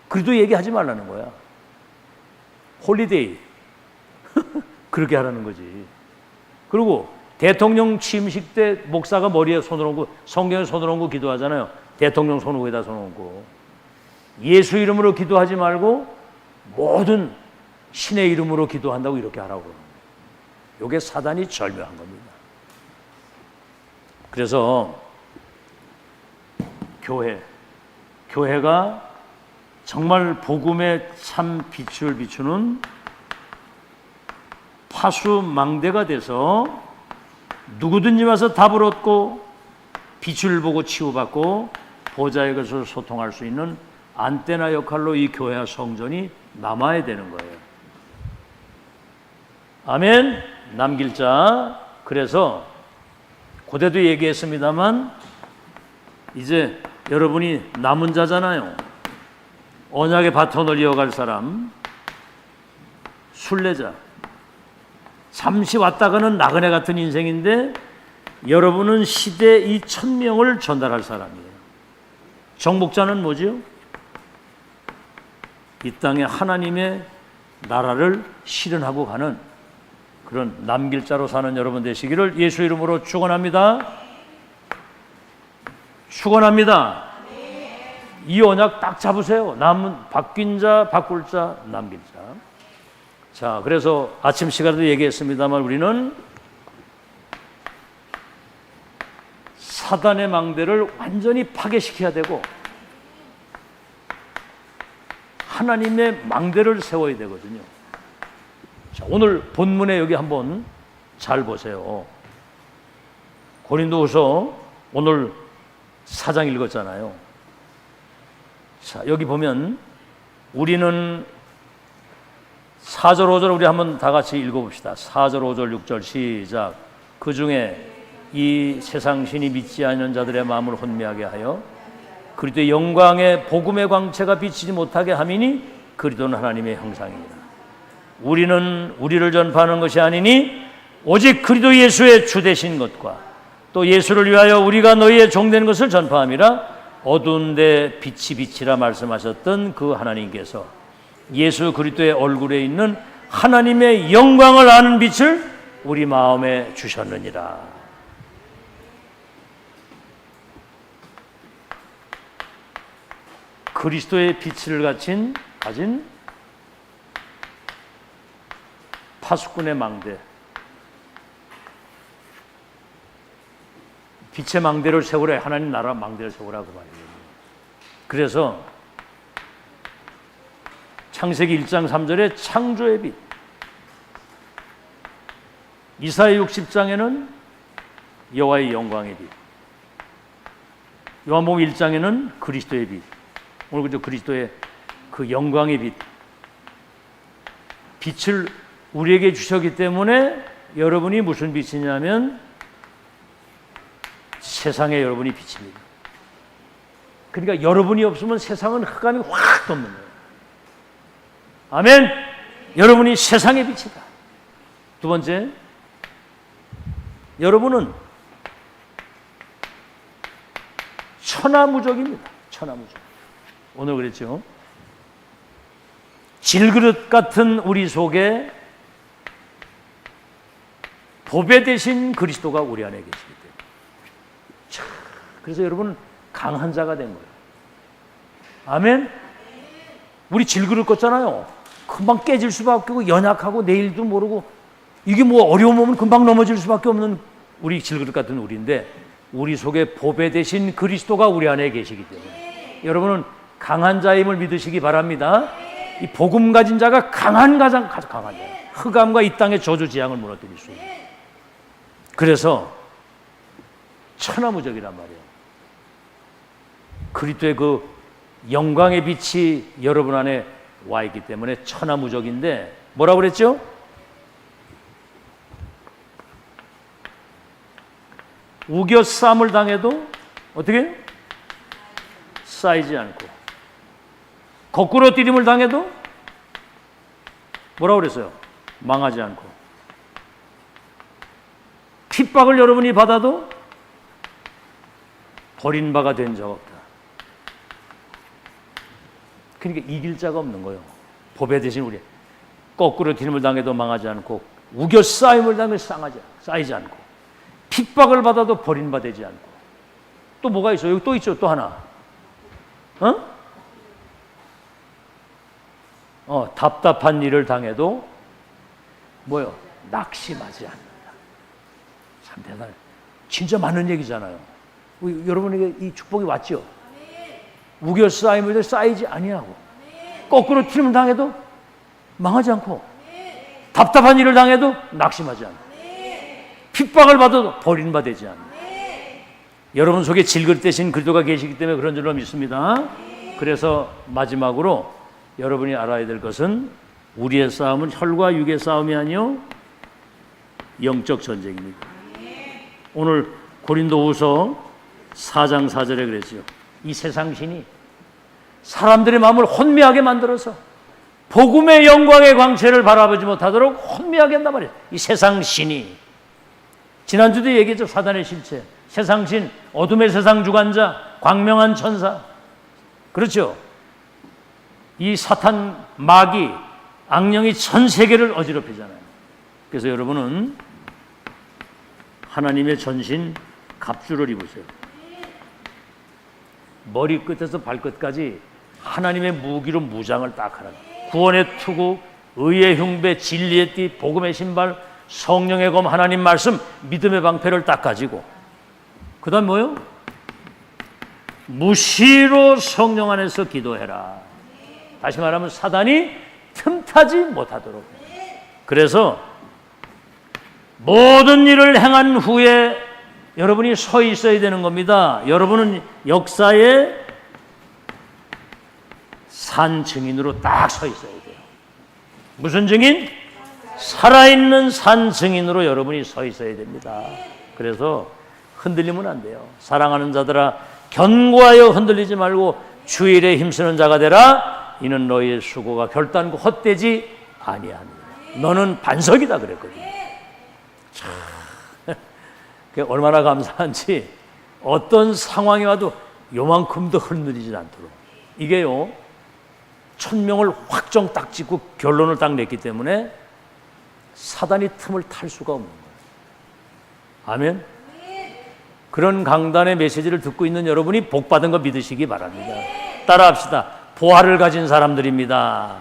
그래도 얘기하지 말라는 거야. 홀리데이. 그렇게 하라는 거지. 그리고 대통령 취임식 때 목사가 머리에 손을 얹고 성경에 손을 얹고 기도하잖아요. 대통령 손 위에다 손 얹고. 예수 이름으로 기도하지 말고 모든 신의 이름으로 기도한다고 이렇게 하라고 그러는 거예요. 이게 사단이 절묘한 겁니다. 그래서 교회가 정말 복음의 참 빛을 비추는 파수망대가 돼서 누구든지 와서 답을 얻고 빛을 보고 치유받고 보좌의 것을 소통할 수 있는 안테나 역할로 이 교회와 성전이 남아야 되는 거예요. 아멘. 남길 자. 그래서 고대도 얘기했습니다만 이제 여러분이 남은 자잖아요. 언약의 바톤을 이어갈 사람, 순례자. 잠시 왔다가는 나그네 같은 인생인데 여러분은 시대 이 1000명을 전달할 사람이에요. 정복자는 뭐죠? 이 땅에 하나님의 나라를 실현하고 가는 그런 남길 자로 사는 여러분 되시기를 예수 이름으로 축원합니다. 축원합니다. 이 언약 딱 잡으세요. 남은 바뀐 자, 바꿀 자, 남길 자. 자, 그래서 아침 시간에도 얘기했습니다만 우리는 사단의 망대를 완전히 파괴시켜야 되고 하나님의 망대를 세워야 되거든요. 자, 오늘 본문에 여기 한번 잘 보세요. 고린도후서 오늘 4장 읽었잖아요. 자, 여기 보면 우리는 4절 5절 우리 한번 다 같이 읽어봅시다. 4절 5절 6절 시작. 그 중에 이 세상 신이 믿지 않는 자들의 마음을 혼미하게 하여 그리스도의 영광의 복음의 광채가 비치지 못하게 함이니 그리스도는 하나님의 형상이니라. 우리는 우리를 전파하는 것이 아니니 오직 그리스도 예수의 주 되신 것과 또 예수를 위하여 우리가 너희의 종된 것을 전파함이라. 어두운 데 빛이 빛이라 말씀하셨던 그 하나님께서 예수 그리스도의 얼굴에 있는 하나님의 영광을 아는 빛을 우리 마음에 주셨느니라. 그리스도의 빛을 가진 파수꾼의 망대, 빛의 망대를 세우라. 하나님 나라 망대를 세우라고 말이에요. 그래서 창세기 1장 3절에 창조의 빛, 이사야 60장에는 여호와의 영광의 빛, 요한복음 1장에는 그리스도의 빛. 오늘 그저 그리스도의 그 영광의 빛, 빛을 우리에게 주셨기 때문에 여러분이 무슨 빛이냐면 세상에 여러분이 빛입니다. 그러니까 여러분이 없으면 세상은 흑암이 확 덮는 거예요. 아멘. 여러분이 세상의 빛이다. 두 번째, 여러분은 천하무적입니다. 천하무적. 오늘 그랬죠. 질그릇 같은 우리 속에 보배 되신 그리스도가 우리 안에 계시기 때문에. 자, 그래서 여러분 강한 자가 된 거예요. 아멘. 우리 질그릇 같잖아요. 금방 깨질 수밖에 없고 연약하고 내일도 모르고 이게 뭐 어려움 오면 금방 넘어질 수밖에 없는 우리 질그릇 같은 우리인데 우리 속에 보배 되신 그리스도가 우리 안에 계시기 때문에 여러분은 강한 자임을 믿으시기 바랍니다. 이 복음 가진 자가 가장 강한 자. 흑암과 이 땅의 저주 재앙을 무너뜨릴 수 있는. 그래서 천하무적이란 말이에요. 그리스도의 그 영광의 빛이 여러분 안에 와 있기 때문에 천하무적인데 뭐라고 그랬죠? 우겨쌈을 당해도 어떻게? 쌓이지 않고 거꾸로 뛰림을 당해도 뭐라고 그랬어요? 망하지 않고 핍박을 여러분이 받아도 버린 바가 된 적 없다. 그러니까 이길 자가 없는 거예요. 보배 대신 우리 거꾸로 뛰림을 당해도 망하지 않고 우겨 쌓임을 당해도 쌓이지 않고 핍박을 받아도 버린 바 되지 않고 또 뭐가 있어요? 여기 또 있죠. 또 하나. 답답한 일을 당해도 뭐요? 낙심하지 않는다. 참 대단해. 진짜 맞는 얘기잖아요. 여러분에게 이 축복이 왔죠? 우겨 쌓임을 쌓이지 아니하고 거꾸로 튀김을 당해도 망하지 않고 답답한 일을 당해도 낙심하지 않고 핍박을 받아도 버린 바 되지 않는 여러분 속에 질그릇 대신 그리스도가 계시기 때문에 그런 줄로 믿습니다. 그래서 마지막으로 여러분이 알아야 될 것은 우리의 싸움은 혈과 육의 싸움이 아니요 영적 전쟁입니다. 오늘 고린도후서 4장 4절에 그랬죠. 이 세상 신이 사람들의 마음을 혼미하게 만들어서 복음의 영광의 광채를 바라보지 못하도록 혼미하게 한단 말이에요. 이 세상 신이. 지난주도 얘기했죠. 사단의 실체. 세상 신, 어둠의 세상 주관자, 광명한 천사. 그렇죠. 이 사탄, 마귀, 악령이 전 세계를 어지럽히잖아요. 그래서 여러분은 하나님의 전신 갑주를 입으세요. 머리끝에서 발끝까지 하나님의 무기로 무장을 딱 하라. 구원의 투구, 의의 흉배, 진리의 띠, 복음의 신발, 성령의 검, 하나님 말씀, 믿음의 방패를 딱 가지고, 그 다음 뭐요? 무시로 성령 안에서 기도해라. 다시 말하면 사단이 틈타지 못하도록. 그래서 모든 일을 행한 후에 여러분이 서 있어야 되는 겁니다. 여러분은 역사의 산 증인으로 딱 서 있어야 돼요. 무슨 증인? 살아있는 산 증인으로 여러분이 서 있어야 됩니다. 그래서 흔들리면 안 돼요. 사랑하는 자들아, 견고하여 흔들리지 말고 주일에 힘쓰는 자가 되라. 이는 너희의 수고가 결단코 헛되지 아니하느니라. 너는 반석이다 그랬거든요. 참, 얼마나 감사한지 어떤 상황이 와도 요만큼도 흔들리지 않도록. 이게요, 1000명을 확정 딱 짓고 결론을 딱 냈기 때문에 사단이 틈을 탈 수가 없는 거예요. 아멘. 그런 강단의 메시지를 듣고 있는 여러분이 복받은 거 믿으시기 바랍니다. 따라합시다. 보화를 가진 사람들입니다.